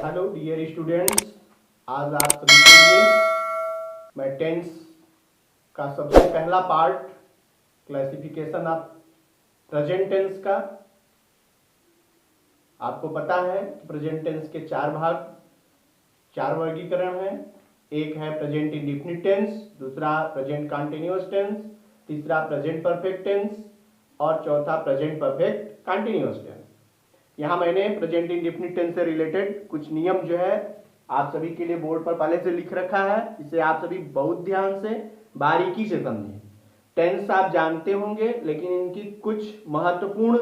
Hello dear students, आज आप सभी के लिए मैं टेंस का सबसे पहला part classification of present tense का। आपको पता है कि प्रेजेंट टेंस के चार वर्गीकरण हैं। एक है प्रेजेंट इंडेफिनिट टेंस, दूसरा प्रेजेंट कंटीन्यूअस टेंस, तीसरा प्रेजेंट परफेक्ट टेंस और चौथा प्रेजेंट परफेक्ट कंटीन्यूअस टेंस। यहाँ मैंने प्रेजेंट इंडेफिनिट टेंस से रिलेटेड कुछ नियम जो है आप सभी के लिए बोर्ड पर पहले से लिख रखा है। इसे आप सभी बहुत ध्यान से बारीकी से समझें। टेंस आप जानते होंगे, लेकिन इनकी कुछ महत्वपूर्ण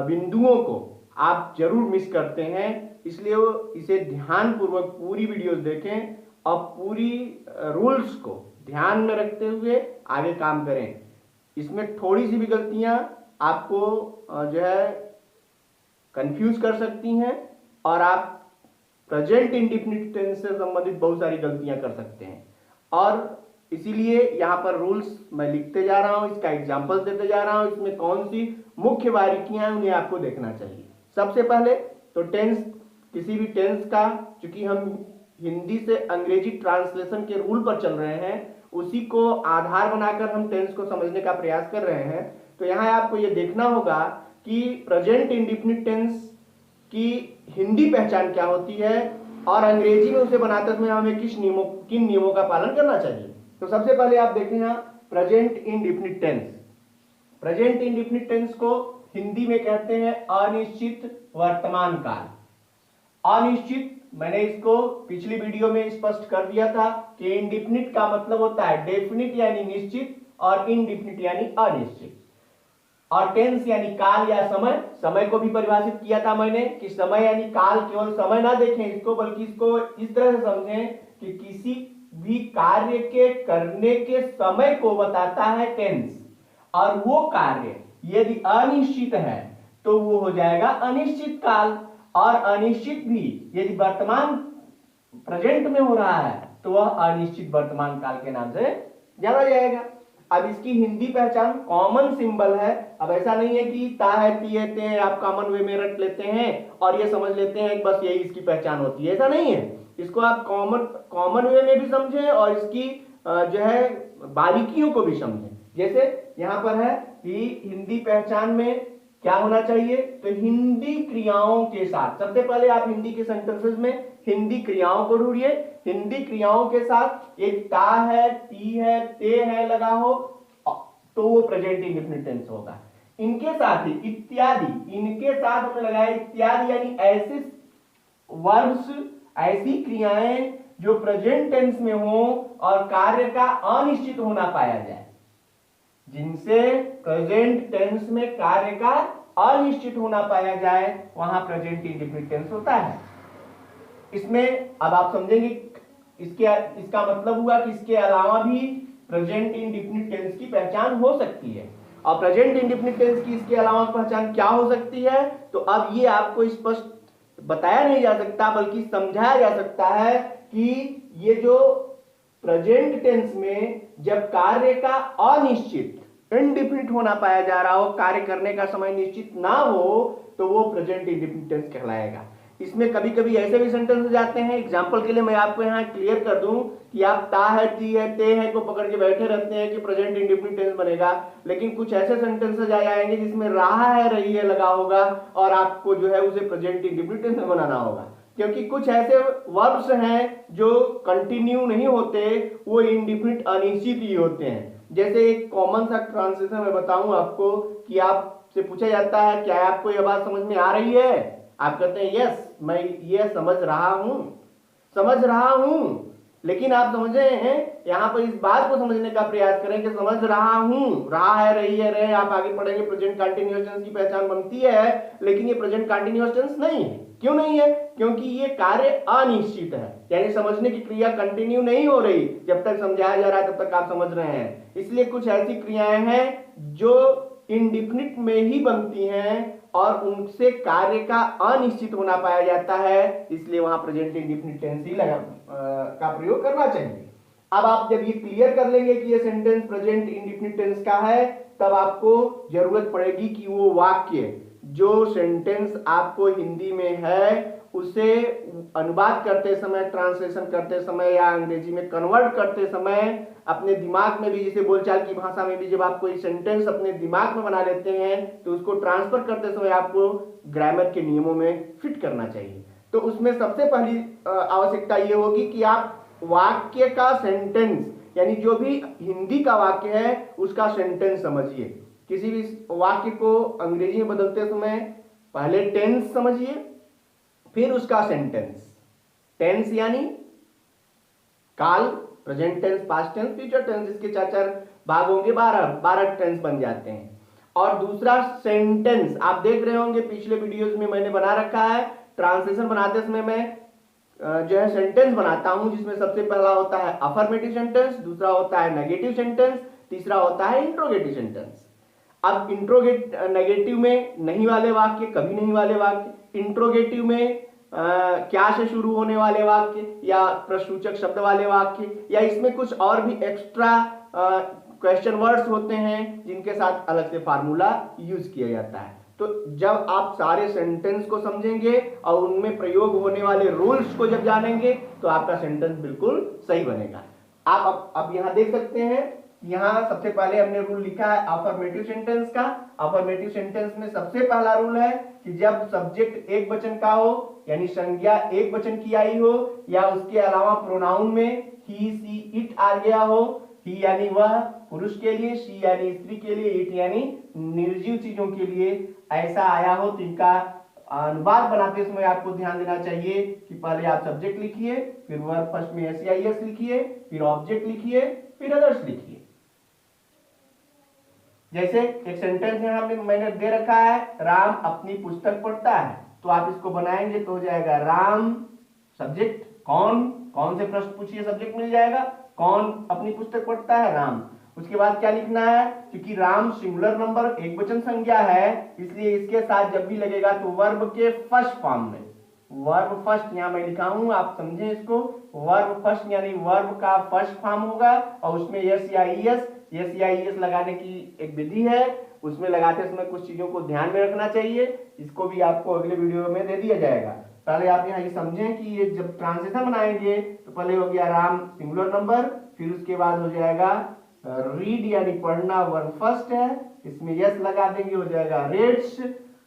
बिंदुओं को आप जरूर मिस करते हैं, इसलिए इसे ध्यान पूर्वक पूरी वीडियोस देखें और पूरी रूल्स को ध्यान में रखते हुए आगे काम करें। इसमें थोड़ी सी भी गलतियां आपको जो है कंफ्यूज कर सकती हैं और आप प्रेजेंट इंडेफिनिट टेंस से संबंधित बहुत सारी गलतियां कर सकते हैं। और इसीलिए यहाँ पर रूल्स मैं लिखते जा रहा हूं, इसका एग्जांपल देते जा रहा हूं। इसमें कौन सी मुख्य बारीकियां उन्हें आपको देखना चाहिए। सबसे पहले तो टेंस, किसी भी टेंस का, चूंकि हम हिंदी से अंग्रेजी ट्रांसलेशन के रूल पर चल रहे हैं, उसी को आधार बनाकर हम टेंस को समझने का प्रयास कर रहे हैं। तो यहाँ आपको यह देखना होगा कि प्रेजेंट इंडेफिनिट टेंस की हिंदी पहचान क्या होती है और अंग्रेजी में उसे बनाते समय हमें किन नियमों का पालन करना चाहिए। तो सबसे पहले आप देखें यहाँ present indefinite tense. Present indefinite tense को हिंदी में कहते हैं अनिश्चित वर्तमान काल। अनिश्चित, मैंने इसको पिछली वीडियो में स्पष्ट कर दिया था कि इंडेफिनिट का मतलब होता है डेफिनिट यानी निश्चित और इनडेफिनिट यानी अनिश्चित। और टेंस यानी काल या समय, समय को भी परिभाषित किया था मैंने कि समय यानी काल, केवल समय ना देखें इसको, बल्कि इसको इस तरह से समझें कि किसी भी कार्य के करने के समय को बताता है टेंस। और वो कार्य यदि अनिश्चित है तो वो हो जाएगा अनिश्चित काल, और अनिश्चित भी यदि वर्तमान प्रेजेंट में हो रहा है तो वह अनिश्चित वर्तमान काल के नाम से जाना जाएगा। अब इसकी हिंदी पहचान कॉमन सिंबल है। अब ऐसा नहीं है कि ता है, ती है, ते है, आप कॉमन वे में रट लेते हैं और ये समझ लेते हैं बस यही इसकी पहचान होती है। ऐसा नहीं है। इसको आप कॉमन वे में भी समझें और इसकी जो है बारीकियों को भी समझें। जैसे यहां पर है कि हिंदी पहचान में क्या होना चाहिए, तो हिंदी क्रियाओं के साथ, सबसे पहले आप हिंदी के सेंटेंसेस में हिंदी क्रियाओं को ढूंढिए। हिंदी क्रियाओं के साथ एक ता है, ती है, ते है लगा हो तो वो प्रेजेंट इंडेफिनिट टेंस होगा। इनके साथ ही इत्यादि, इनके साथ हमने लगाया इत्यादि, यानी ऐसे वर्ब्स, ऐसी क्रियाएं जो प्रेजेंट टेंस में हो और कार्य का अनिश्चित होना पाया जाए, जिनसे प्रेजेंट टेंस में कार्य का अनिश्चित होना पाया जाए, वहां प्रेजेंट इंडेफिनिट टेंस होता है। इसमें अब आप समझेंगे इसका मतलब हुआ कि इसके अलावा भी प्रेजेंट इंडेफिनिट टेंस की पहचान हो सकती है। और प्रेजेंट इंडेफिनिट टेंस की इसके अलावा पहचान क्या हो सकती है, तो अब ये आपको स्पष्ट बताया नहीं जा सकता, बल्कि समझाया जा सकता है कि ये जो प्रेजेंट टेंस में जब कार्य का अनिश्चित इंडेफिनिट होना पाया जा रहा हो, कार्य करने का समय निश्चित ना हो, तो वो प्रेजेंट इंडेफिनिट टेंस कहलाएगा। इसमें कभी कभी ऐसे भी सेंटेंस जाते हैं, एग्जांपल के लिए मैं आपको यहां क्लियर कर दूं कि आप ता है, ती है, ते है को पकड़ के बैठे रहते हैं कि प्रेजेंट इंडेफिनिट टेंस बनेगा, लेकिन कुछ ऐसे सेंटेंसेस आ जाएंगे जिसमें रहा है, रही है लगा होगा और आपको जो है उसे प्रेजेंट इंडेफिनिट टेंस में बनाना होगा। क्योंकि कुछ ऐसे वर्ब्स हैं जो कंटिन्यू नहीं होते, वो इंडेफिनिट अनिश्चित ही होते हैं। जैसे एक कॉमन सा ट्रांसलेशन मैं बताऊं आपको कि आपसे पूछा जाता है क्या आपको यह बात समझ में आ रही है, आप कहते हैं यस, मैं ये समझ रहा हूं। लेकिन आप समझ रहे हैं, यहां पर इस बात को समझने का प्रयास करें कि समझ रहा हूं, रहा है, रही है, रहे, आप आगे पढ़ेंगे प्रेजेंट कंटीन्यूअस टेंस की पहचान बनती है, लेकिन ये प्रेजेंट कंटीन्यूअस टेंस नहीं है। क्यों नहीं है? क्योंकि ये कार्य अनिश्चित है, यानी समझने की क्रिया कंटिन्यू नहीं हो रही। जब तक समझाया जा रहा है तब तक आप समझ रहे हैं। इसलिए कुछ ऐसी क्रियाएं हैं जो इंडेफिनिट में ही बनती हैं और उनसे कार्य का अनिश्चित होना पाया जाता है, इसलिए वहां प्रेजेंट इंडेफिनिट टेंस ही का प्रयोग करना चाहिए। अब आप जब ये क्लियर कर लेंगे कि ये सेंटेंस प्रेजेंट इंडेफिनिट टेंस का है, तब आपको जरूरत पड़ेगी कि वो वाक्य, जो सेंटेंस आपको हिंदी में है, उसे अनुवाद करते समय, ट्रांसलेशन करते समय या अंग्रेजी में कन्वर्ट करते समय अपने दिमाग में भी, जैसे बोलचाल की भाषा में भी जब आप कोई सेंटेंस अपने दिमाग में बना लेते हैं तो उसको ट्रांसफर करते समय आपको ग्रामर के नियमों में फिट करना चाहिए। तो उसमें सबसे पहली आवश्यकता ये होगी कि आप वाक्य का सेंटेंस, यानी जो भी हिंदी का वाक्य है उसका सेंटेंस समझिए। किसी भी वाक्य को अंग्रेजी में बदलते समय पहले टेंस समझिए, फिर उसका सेंटेंस। टेंस यानी काल, present tense, past tense, future tense, इसके चार चार भाग होंगे, 12 टेंस बन जाते हैं। और दूसरा सेंटेंस, आप देख रहे होंगे पिछले वीडियोस में मैंने बना रखा है, ट्रांसलेशन बनाते समय मैं जो है सेंटेंस बनाता हूं, जिसमें सबसे पहला होता है अफर्मेटिव सेंटेंस, दूसरा होता है नेगेटिव सेंटेंस, तीसरा होता है इंट्रोगेटिव सेंटेंस। अब नेगेटिव में नहीं वाले वाक्य, कभी नहीं वाले वाक्य, इंट्रोगेटिव में क्या से शुरू होने वाले वाक्य या प्रश्नसूचक शब्द वाले वाक्य, या इसमें कुछ और भी एक्स्ट्रा क्वेश्चन वर्ड्स होते हैं जिनके साथ अलग से फार्मूला यूज किया जाता है। तो जब आप सारे सेंटेंस को समझेंगे और उनमें प्रयोग होने वाले रूल्स को जब जानेंगे तो आपका सेंटेंस बिल्कुल सही बनेगा। आप अब यहां देख सकते हैं, यहां सबसे पहले हमने रूल लिखा है अफर्मेटिव सेंटेंस का। अफर्मेटिव सेंटेंस में सबसे पहला रूल है कि जब सब्जेक्ट एक वचन का हो, यानी संज्ञा एक वचन की आई हो, या उसके अलावा प्रोनाउन में ही, सी, इट आ गया हो। ही यानी वह पुरुष के लिए, शी यानी स्त्री के लिए, इट यानी निर्जीव चीजों के लिए ऐसा आया हो, तो इनका अनुवाद बनाते समय आपको ध्यान देना चाहिए कि पहले आप सब्जेक्ट लिखिए, फिर वर्ब फर्स्ट में SEIS लिखिए, फिर ऑब्जेक्ट लिखिए, फिर अदर्स लिखिए। जैसे एक सेंटेंस यहां मैंने दे रखा है, राम अपनी पुस्तक पढ़ता है, तो आप इसको बनाएंगे तो हो जाएगा राम सब्जेक्ट, कौन से प्रश्न पूछिए सब्जेक्ट मिल जाएगा, कौन अपनी पुस्तक पढ़ता है, राम। उसके बाद क्या लिखना है, क्योंकि राम सिंगुलर नंबर एक वचन संज्ञा है, इसलिए इसके साथ जब भी लगेगा तो वर्ब के फर्स्ट फॉर्म में, वर्ब फर्स्ट यहां मैं लिखा हूं, आप समझें इसको, वर्ब फर्स्ट यानी वर्ब का फर्स्ट फॉर्म होगा और उसमें SEIS लगाने की एक विधि है, उसमें लगाते समय कुछ चीजों को ध्यान में रखना चाहिए, इसको भी आपको अगले वीडियो में दे दिया जाएगा। पहले आप यहाँ ये समझें कि ये जब ट्रांसलेशन बनाएंगे तो पहले हो गया राम सिंगुलर नंबर, फिर उसके बाद हो जाएगा रीड यानी पढ़ना, वर्ब फर्स्ट है, इसमें यस लगा देंगे, हो जाएगा रेड्स,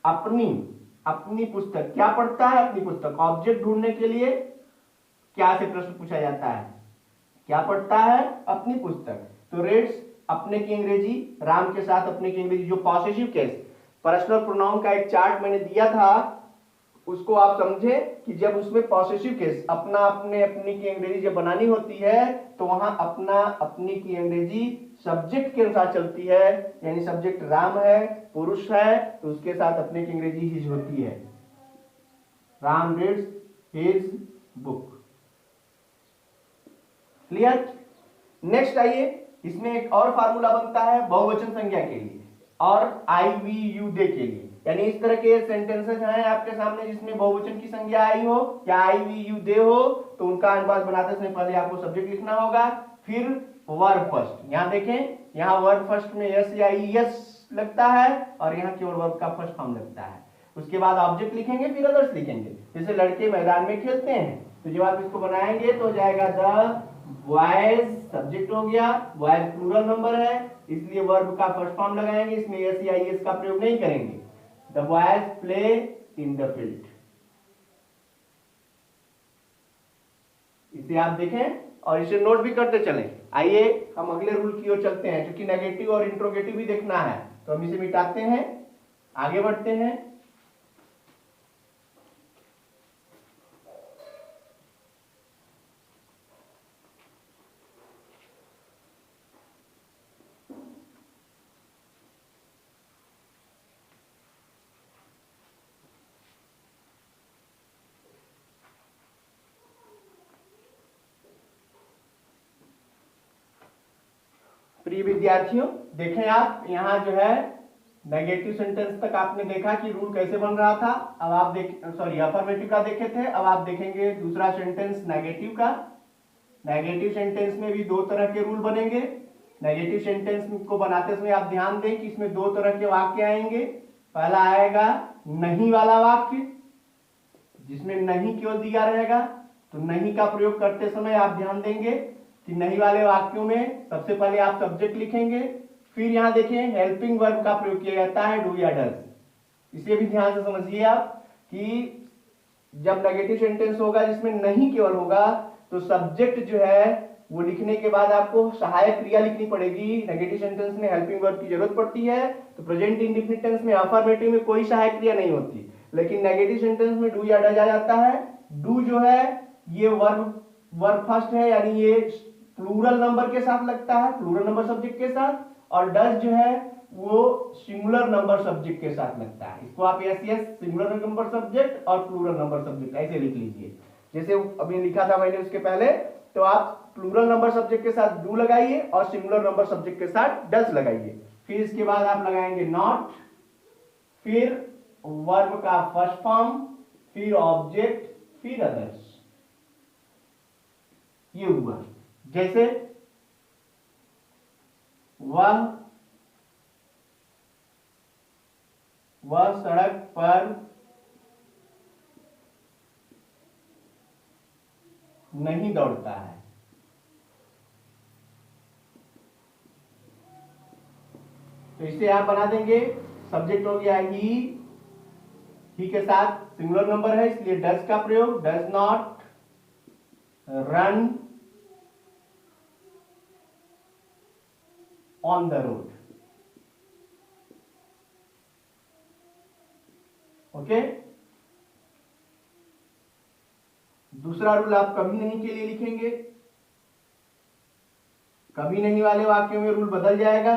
अपनी पुस्तक, क्या पढ़ता है, अपनी पुस्तक। ऑब्जेक्ट ढूंढने के लिए क्या से प्रश्न पूछा जाता है, क्या पढ़ता है, अपनी पुस्तक, तो रेड्स अपने की अंग्रेजी, राम के साथ अपने की अंग्रेजी। जो पॉसेसिव केस, पर्सनल प्रोनाउन का एक चार्ट मैंने दिया था, उसको आप समझे कि जब उसमें पॉसेसिव केस अपना, अपने, अपनी की अंग्रेजी जब बनानी होती है तो वहां अपना, अपनी की अंग्रेजी सब्जेक्ट के अनुसार चलती है, यानी सब्जेक्ट राम है, पुरुष है, तो उसके साथ अपने की अंग्रेजी हिज होती है, Ram reads his book. Clear? Next आइए, इसमें एक और फार्मूला बनता है बहुवचन संज्ञा के लिए और आई वी यू दे के लिए, यानी इस तरह के सेंटेंसेस हैं आपके सामने जिसमें बहुवचन की संज्ञा आई हो या आई वी यू दे हो, तो उनका अनुवाद बनाते समय पहले आपको सब्जेक्ट लिखना होगा, फिर वर्ब फर्स्ट। यहां देखें, यहां वर्ब फर्स्ट में SEIS लगता है और यहां केवल वर्ब का फर्स्ट फॉर्म लगता है। उसके बाद ऑब्जेक्ट लिखेंगे, फिर अदर्स लिखेंगे। जैसे लड़के मैदान में खेलते हैं, तो जब आप इसको बनाएंगे तो हो जाएगा द बॉयज, सब्जेक्ट हो गया, बॉयज प्लूरल नंबर है इसलिए वर्ब का फर्स्ट फॉर्म लगाएंगे, इसमें SEIS का प्रयोग नहीं करेंगे। The boys play in the field. इसे आप देखें और इसे नोट भी करते चलें। आइए हम अगले रूल की ओर चलते हैं, क्योंकि नेगेटिव और इंट्रोगेटिव भी देखना है, तो हम इसे मिटाते हैं, आगे बढ़ते हैं। प्रिय विद्यार्थियों, देखें आप यहां जो है नेगेटिव सेंटेंस तक आपने देखा कि रूल कैसे बन रहा था। अब आप अफर्मेटिव का देखे थे, अब आप देखेंगे दूसरा सेंटेंस नेगेटिव का। नेगेटिव सेंटेंस में भी दो तरह के रूल बनेंगे। नेगेटिव सेंटेंस को बनाते समय आप ध्यान दें कि इसमें दो तरह के वाक्य आएंगे। पहला आएगा नहीं वाला वाक्य, जिसमें नहीं केवल दिया रहेगा, तो नहीं का प्रयोग करते समय आप ध्यान देंगे कि नहीं वाले वाक्यों में सबसे पहले आप सब्जेक्ट लिखेंगे, फिर यहां देखिए हेल्पिंग वर्ब का प्रयोग किया जाता है डू या डज। इसे भी ध्यान से समझिए आप कि जब नेगेटिव सेंटेंस होगा जिसमें नहीं केवल होगा, तो सब्जेक्ट जो है वो लिखने के बाद आपको सहायक क्रिया लिखनी पड़ेगी। नेगेटिव सेंटेंस में हेल्पिंग वर्ब की जरूरत पड़ती है, तो प्रेजेंट इंडेफिनिट टेंस में अफर्मेटिव में कोई सहायक क्रिया नहीं होती, लेकिन नेगेटिव सेंटेंस में डू या डज आ जाता है। डू जो है ये वर्ब फर्स्ट है, यानी ये प्लूरल नंबर के साथ लगता है, प्लूरल नंबर सब्जेक्ट के साथ, और डज जो है वो सिंगुलर नंबर सब्जेक्ट के साथ लगता है। इसको आप yes yes singular number subject और प्लूरल नंबर सब्जेक्ट ऐसे लिख लीजिए, जैसे अभी लिखा था मैंने उसके पहले। तो आप प्लूरल नंबर सब्जेक्ट के साथ डू लगाइए और सिंगुलर नंबर सब्जेक्ट के साथ डज लगाइए। फिर इसके बाद आप लगाएंगे नॉट, फिर वर्ब का फर्स्ट फॉर्म, फिर ऑब्जेक्ट, फिर अदर्स। ये हुआ जैसे वह सड़क पर नहीं दौड़ता है। तो इसे आप बना देंगे, सब्जेक्ट हो गया ही के साथ सिंगुलर नंबर है इसलिए डज का प्रयोग, does not run on the road. Okay, दूसरा रूल आप कभी नहीं के लिए लिखेंगे। कभी नहीं वाले वाक्यों में रूल बदल जाएगा।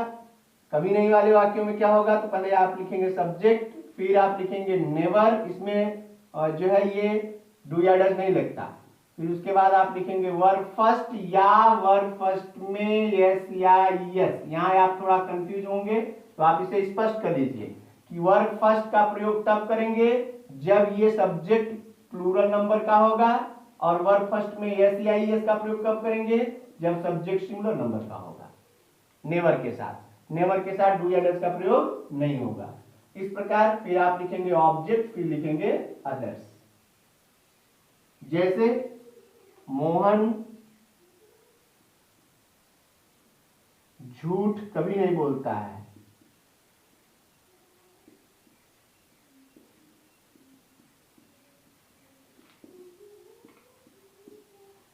कभी नहीं वाले वाक्यों में क्या होगा, तो पहले आप लिखेंगे सब्जेक्ट, फिर आप लिखेंगे नेवर, इसमें जो है ये डू या डज नहीं लगता। फिर उसके बाद आप लिखेंगे वर्ब फर्स्ट या वर्ब फर्स्ट में यस या यस। यहां आप थोड़ा कंफ्यूज होंगे तो आप इसे स्पष्ट कर दीजिए कि वर्ब फर्स्ट का प्रयोग तब करेंगे जब ये सब्जेक्ट प्लूरल नंबर का होगा, और वर्ब फर्स्ट में यस या यस का प्रयोग कब करेंगे जब सब्जेक्ट सिंगुलर नंबर का होगा। नेवर के साथ डू या डज का प्रयोग नहीं होगा। इस प्रकार फिर आप लिखेंगे ऑब्जेक्ट, फिर लिखेंगे अदर्स। जैसे मोहन झूठ कभी नहीं बोलता है।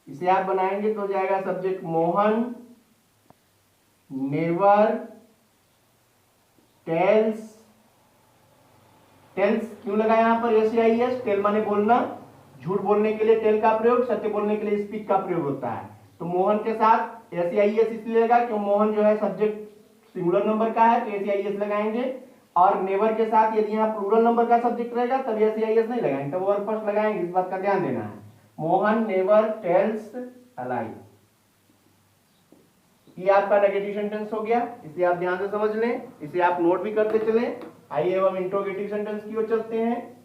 इसे आप बनाएंगे तो जाएगा subject Mohan never tells. Tells क्यों लगा यहां पर यस या यस? टेल माने बोलना, झूठ बोलने के लिए टेल का प्रयोग, सत्य बोलने के लिए स्पीक का प्रयोग होता है। तो मोहन के साथ एस या एस इसलिए लगा क्यों मोहन जो है सब्जेक्ट सिंगुलर नंबर का है, तो एस या एस लगाएंगे। और नेवर के साथ यदि यहाँ प्लूरल नंबर का सब्जेक्ट रहेगा तब एस या एस नहीं लगाएंगे, तब वर्ब फर्स्ट लगाएंगे। इस बात का ध्यान देना है। मोहन नेवर टेल्स अ लाई, ये आपका नेगेटिव सेंटेंस हो गया। इसे आप ध्यान से समझ लें, इसे आप नोट भी करते चलें। आइए अब हम इंट्रोगेटिव सेंटेंस की ओर चलते हैं।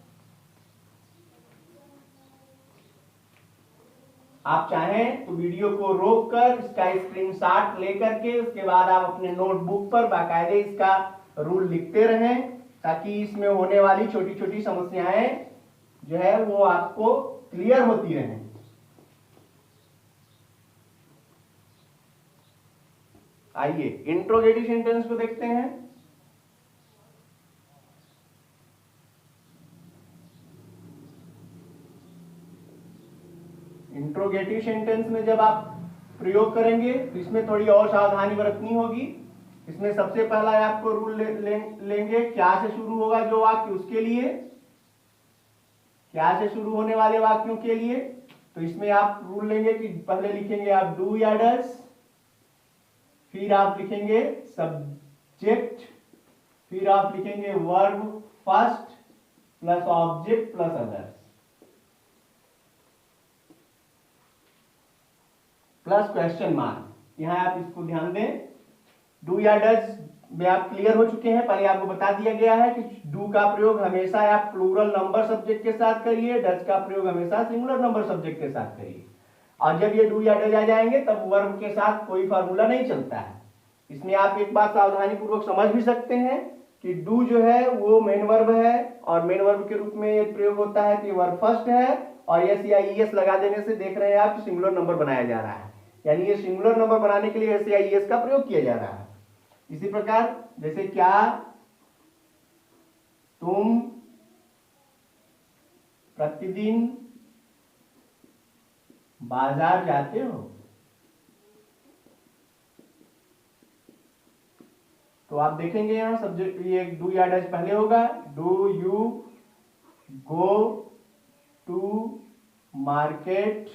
आप चाहें तो वीडियो को रोककर इसका स्क्रीनशॉट लेकर के उसके बाद आप अपने नोटबुक पर बाकायदे इसका रूल लिखते रहें, ताकि इसमें होने वाली छोटी छोटी समस्याएं जो है वो आपको क्लियर होती रहें। आइए इंट्रोगेटिव सेंटेंस को देखते हैं। इंट्रोगेटिव सेंटेंस में जब आप प्रयोग करेंगे तो इसमें थोड़ी और सावधानी बरतनी होगी। इसमें सबसे पहला आपको रूल लेंगे क्या से शुरू होगा जो वाक्य, उसके लिए क्या से शुरू होने वाले वाक्यों के लिए। तो इसमें आप रूल लेंगे कि पहले लिखेंगे आप डू या डज, फिर आप लिखेंगे सब्जेक्ट, फिर आप लिखेंगे verb first plus object plus others plus question mark. यहां आप इसको ध्यान दें। डू या डज में आप क्लियर हो चुके हैं। पहले आपको बता दिया गया है कि डू का प्रयोग हमेशा आप प्लूरल नंबर सब्जेक्ट के साथ करिए, डज का प्रयोग हमेशा सिंगुलर नंबर सब्जेक्ट के साथ करिए। और जब ये डू या डज आ जाएंगे तब वर्ब के साथ कोई फार्मूला नहीं चलता है। इसमें आप एक बात सावधानी पूर्वक समझ भी सकते हैं कि डू जो है वो मेन वर्ब है और मेन वर्ब के रूप में ये प्रयोग होता है कि वर्ब फर्स्ट है और एस या ईएस लगा देने से देख रहे हैं आप कि सिंगुलर नंबर बनाया जा रहा है, यानी ये सिंगुलर नंबर बनाने के लिए एस या ईएस का प्रयोग किया जा रहा है। इसी प्रकार जैसे क्या तुम प्रतिदिन बाजार जाते हो, तो आप देखेंगे यहां सब्जेक्ट ये डू या डज पहले होगा, do you go to market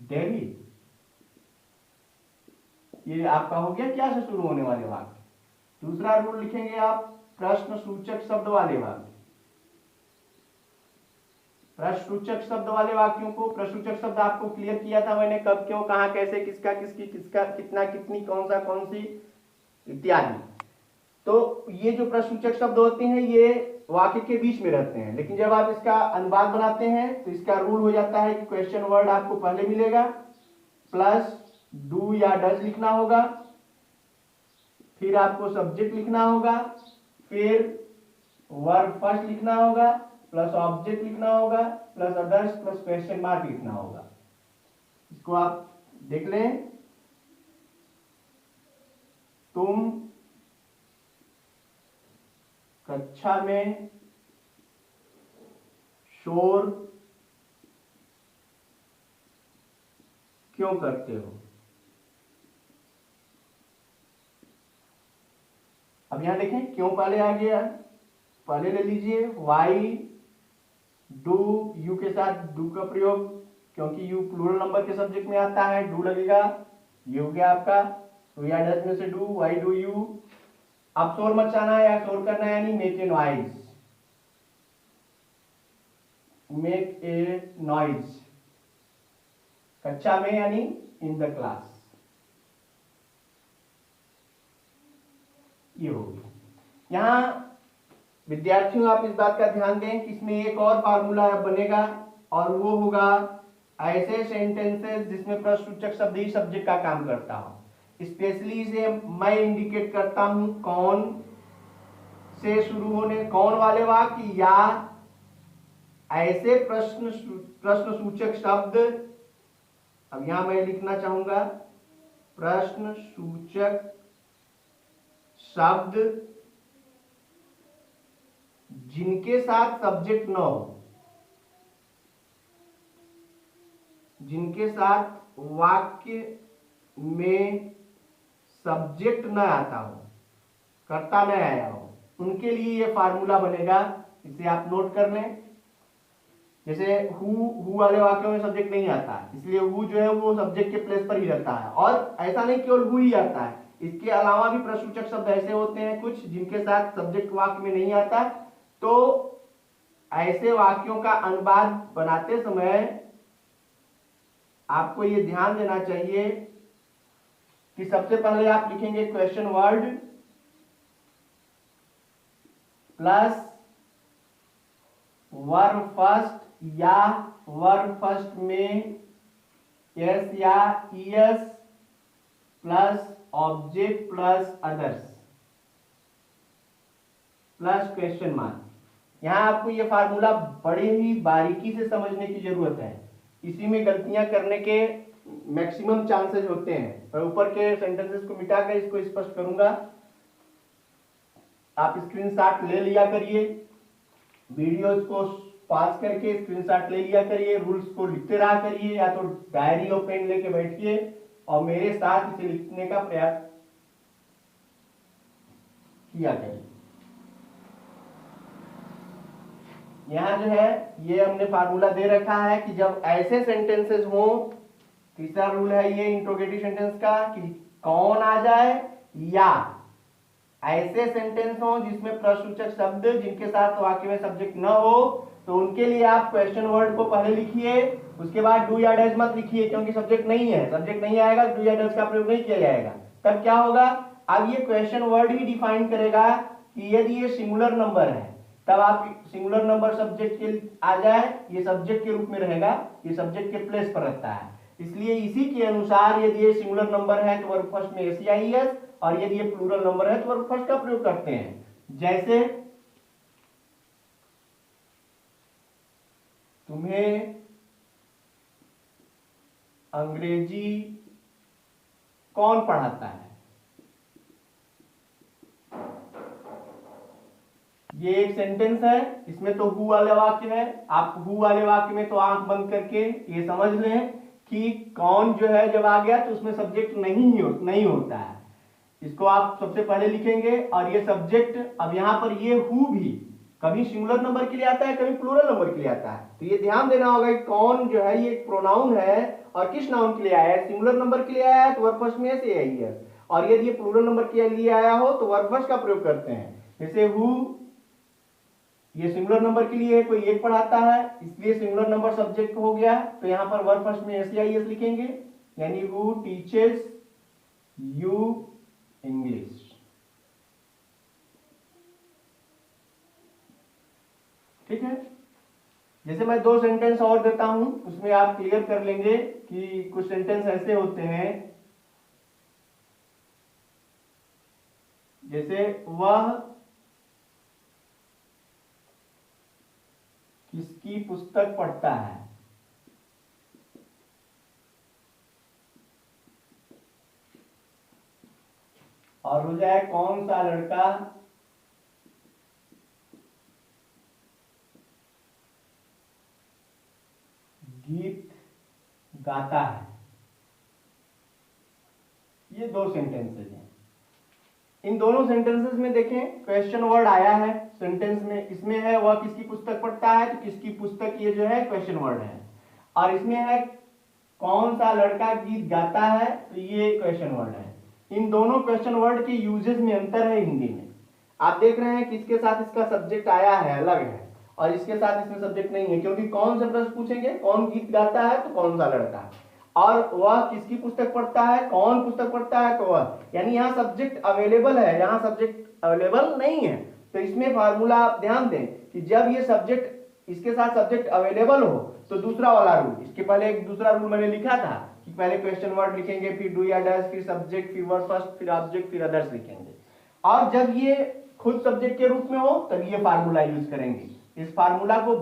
daily, ये आपका हो गया क्या से शुरू होने वाले वाक्य। दूसरा रूल लिखेंगे आप प्रश्न सूचक शब्द वाले वाक्य। प्रश्न सूचक शब्द वाले वाक्यों को, प्रश्न सूचक शब्द आपको क्लियर किया था मैंने, कब क्यों कहां कैसे किसका किसकी किसका कितना कितनी कौन सा कौन सी इत्यादि। तो ये जो प्रश्न सूचक शब्द होते हैं ये वाक्य के बीच में रहते हैं, लेकिन जब आप इसका अनुवाद बनाते हैं तो इसका रूल हो जाता है कि क्वेश्चन वर्ड आपको पहले मिलेगा, प्लस डू या डज लिखना होगा, फिर आपको सब्जेक्ट लिखना होगा, फिर वर्ब फर्स्ट लिखना होगा, प्लस ऑब्जेक्ट लिखना होगा, plus others, plus question mark लिखना होगा। इसको आप देख लें। तुम कक्षा में शोर क्यों करते हो। अब यहां देखें क्यों पहले आ गया, पहले ले लीजिए वाई डू, यू के साथ डू का प्रयोग, क्योंकि यू प्लूरल नंबर के सब्जेक्ट में आता है, डू लगेगा, ये हो गया आपका डू या डज में से डू, वाई डू यू। अब शोर मचाना है या शोर करना है, यानी make a noise, make a noise, कक्षा में यानी इन द क्लास, ये होगी। यहां विद्यार्थियों आप इस बात का ध्यान दें कि इसमें एक और फार्मूला बनेगा और वो होगा ऐसे सेंटेंसेस जिसमें प्रश्नसूचक शब्द ही सब्जेक्ट का काम करता हो। स्पेशली इसे मैं इंडिकेट करता हूं कौन से शुरू होने, कौन वाले वाक्य या ऐसे प्रश्नसूचक शब्द। अब यहां मैं लिखना चाहूंगा प्रश्नसूचक शब्द जिनके साथ सब्जेक्ट न हो, जिनके साथ वाक्य में सब्जेक्ट न आता हो, कर्ता न आया हो, उनके लिए ये फार्मूला बनेगा। इसे आप नोट कर लें। जैसे हु वाले वाक्यों में सब्जेक्ट नहीं आता, इसलिए हु जो है वो सब्जेक्ट के प्लेस पर ही रहता है। और ऐसा नहीं केवल हु ही आता है, इसके अलावा भी प्रश्नसूचक शब्द ऐसे होते हैं कुछ जिनके साथ सब्जेक्ट वाक्य में नहीं आता। तो ऐसे वाक्यों का अनुवाद बनाते समय आपको ये ध्यान देना चाहिए कि सबसे पहले आप लिखेंगे question word plus verb first या वर्ब फर्स्ट में एस या ES plus object plus others plus question mark. यहां आपको यह फार्मूला बड़े ही बारीकी से समझने की जरूरत है, इसी में गलतियां करने के मैक्सिमम चांसेस होते हैं। मैं ऊपर के सेंटेंसेस को मिटाकर इसको स्पष्ट करूंगा। आप स्क्रीनशॉट ले लिया करिए, वीडियोस को पास करके स्क्रीनशॉट ले लिया करिए, रूल्स को लिखते रहा करिए, या तो डायरी और पेन लेके बैठिए और मेरे साथ इसे लिखने का प्रयास किया करिए। यहां जो है ये हमने फार्मूला दे रखा है कि जब ऐसे सेंटेंसेस हो, तीसरा रूल है ये इंट्रोगेटिव सेंटेंस का कि कौन आ जाए, या ऐसे सेंटेंस हो जिसमें प्रश्नसूचक शब्द जिनके साथ वाक्य में सब्जेक्ट न हो, तो उनके लिए आप क्वेश्चन वर्ड को पहले लिखिए, उसके बाद डू या डज मत लिखिए, क्योंकि सब्जेक्ट नहीं है, सब्जेक्ट नहीं आएगा, डू या डज का प्रयोग नहीं किया जाएगा। तब क्या होगा, अब ये क्वेश्चन वर्ड ही डिफाइन करेगा कि यदि ये सिंगुलर नंबर है तब आप सिंगुलर नंबर सब्जेक्ट के आ जाए, ये सब्जेक्ट के रूप में रहेगा, ये सब्जेक्ट के प्लेस पर रहता है। इसलिए इसी के अनुसार यदि ये सिंगुलर नंबर है तो वर्ब फर्स्ट में एस या ईएस और यदि ये प्लूरल नंबर है तो वर्ब फर्स्ट का प्रयोग करते हैं। जैसे तुम्हें अंग्रेजी कौन पढ़ाता है, ये एक सेंटेंस है, इसमें तो हु वाले वाक्य है। आप हु वाले वाक्य में तो आंख बंद करके ये समझ लें कि कौन जो है जब आ गया तो उसमें सब्जेक्ट नहीं होता है। इसको आप सबसे पहले लिखेंगे और ये सब्जेक्ट, अब यहां पर ये हु भी कभी सिंगुलर नंबर के लिए आता है, कभी प्लूरल नंबर के लिए आता है। तो ये ध्यान देना होगा कि कौन जो है ये एक प्रोनाउन है और किस नाउन के लिए आया है। सिंगुलर नंबर के लिए आया है तो वर्ब फर्स्ट में से आई है, और यदि ये प्लूरल नंबर के लिए आया हो तो वर्ब फर्स्ट का प्रयोग करते हैं। जैसे हु ये सिंगुलर नंबर के लिए कोई एक पढ़ाता है, इसलिए सिंगुलर नंबर सब्जेक्ट हो गया, तो यहां पर वर्ब फर्स्ट में एस लिखेंगे, यानी हु टीचेस यू इंग्लिश। ठीक है, जैसे मैं दो सेंटेंस और देता हूं, उसमें आप क्लियर कर लेंगे कि कुछ सेंटेंस ऐसे होते हैं, जैसे वह किसकी पुस्तक पढ़ता है, और हो जाए कौन सा लड़का गीत गाता है। ये दो सेंटेंसेस हैं। इन दोनों सेंटेंसेस में देखें क्वेश्चन वर्ड आया है सेंटेंस में, इसमें है वह किसकी पुस्तक पढ़ता है, तो किसकी पुस्तक ये जो है क्वेश्चन वर्ड है, और इसमें है कौन सा लड़का गीत गाता है, तो ये क्वेश्चन वर्ड है। इन दोनों क्वेश्चन वर्ड के यूजेस में अंतर है हिंदी में। आप देख रहे हैं कि इसके साथ इसका सब्जेक्ट आया है अलग है, और इसके साथ इसमें सब्जेक्ट नहीं है, क्योंकि कौन से प्रश्न पूछेंगे, कौन गीत गाता है तो कौन सा लड़का, और वह किसकी पुस्तक पढ़ता है, कौन पुस्तक पढ़ता है तो वह, यानी यहाँ सब्जेक्ट अवेलेबल है, यहाँ सब्जेक्ट अवेलेबल नहीं है। तो इसमें फार्मूला आप ध्यान दें कि जब ये सब्जेक्ट इसके साथ सब्जेक्ट अवेलेबल हो तो दूसरा वाला रूल, इसके पहले एक दूसरा रूल मैंने लिखा था कि पहले क्वेश्चन वर्ड लिखेंगे, फिर डू या डज, फिर सब्जेक्ट, फिर वर्ब फर्स्ट, फिर ऑब्जेक्ट, फिर अदर्स लिखेंगे, और जब ये खुद सब्जेक्ट के रूप में हो तब ये फार्मूला यूज करेंगे। इस फार्मूला को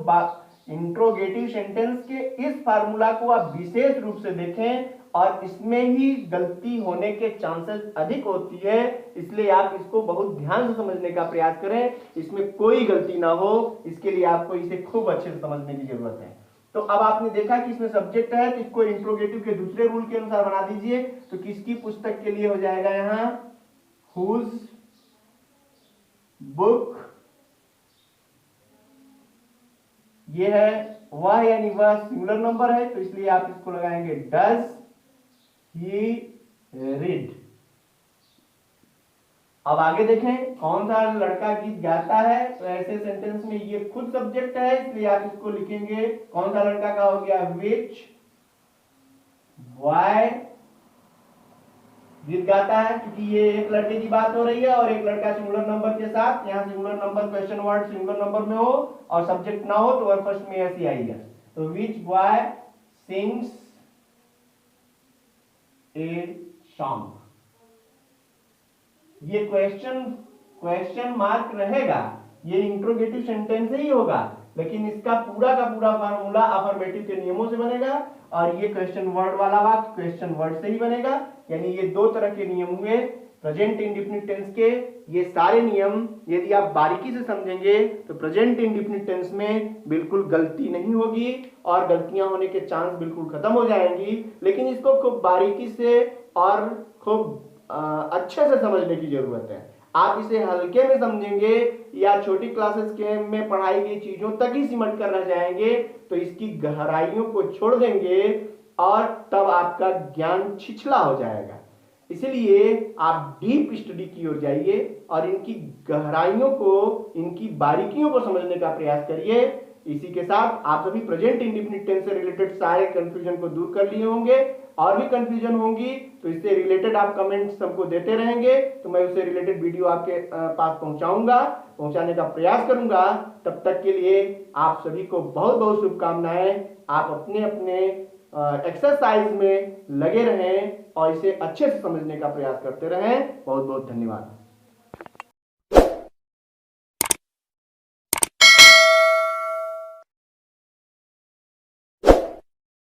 इंट्रोगेटिव सेंटेंस के इस फार्मूला को आप विशेष रूप से देखें, और इसमें ही गलती होने के चांसेस अधिक होती है, इसलिए आप इसको बहुत ध्यान से समझने का प्रयास करें, इसमें कोई गलती ना हो, इसके लिए आपको इसे खूब अच्छे से समझने की जरूरत है। तो अब आपने देखा कि इसमें सब्जेक्ट है, तो इसको इंट्रोगेटिव के दूसरे रूल के अनुसार बना दीजिए। तो किसकी पुस्तक के लिए हो जाएगा यहाँ हुज बुक, ये है वह, यानी वह सिंगुलर नंबर है, तो इसलिए आप इसको लगाएंगे डज ही रीड। अब आगे देखें कौन सा लड़का गीत गाता है, तो ऐसे सेंटेंस में ये खुद सब्जेक्ट है, इसलिए आप इसको लिखेंगे कौन सा लड़का का हो गया विच बॉय गीत गाता है, क्योंकि ये एक लड़के की बात हो रही है और एक लड़का सिंगुलर नंबर के साथ, यहाँ singular number question word singular number में हो और सब्जेक्ट ना हो तो वर्ब फर्स्ट में ऐसी आई है। तो विच बॉय सिंग्स ए सॉन्ग, ये क्वेश्चन मार्क रहेगा, ये इंट्रोगेटिव सेंटेंस ही होगा, लेकिन इसका पूरा का पूरा फार्मूला अफर्मेटिव के नियमों से बनेगा, और ये क्वेश्चन वर्ड वाला वाक्य क्वेश्चन वर्ड से ही बनेगा। यानी ये दो तरह के नियम हुए प्रेजेंट इंडेफिनिट टेंस के। ये सारे नियम यदि आप बारीकी से समझेंगे तो प्रेजेंट इंडेफिनिट टेंस में बिल्कुल गलती नहीं होगी और गलतियां होने के चांस बिल्कुल खत्म हो जाएंगी। लेकिन इसको खूब बारीकी से और खूब अच्छे से समझने की जरूरत है। आप इसे हल्के में समझेंगे या छोटी क्लासेस के में पढ़ाई गई चीजों तक ही सिमट कर रह जाएंगे तो इसकी गहराइयों को छोड़ देंगे और तब आपका ज्ञान छिछला हो जाएगा। इसलिए आप डीप स्टडी की ओर जाइए और इनकी गहराइयों को, इनकी बारीकियों को समझने का प्रयास करिए। इसी के साथ आप सभी प्रेजेंट इंडेफिनिट टेंस से रिलेटेड सारे कंफ्यूजन को दूर कर लिए होंगे। और भी कंफ्यूजन होंगी तो इससे रिलेटेड आप कमेंट्स सबको देते रहेंगे तो मैं उससे रिलेटेड वीडियो आपके पास पहुंचाने का प्रयास करूंगा। तब तक के लिए आप सभी को बहुत बहुत शुभकामनाएं। आप अपने अपने एक्सरसाइज में लगे रहें और इसे अच्छे से समझने का प्रयास करते रहें। बहुत बहुत धन्यवाद।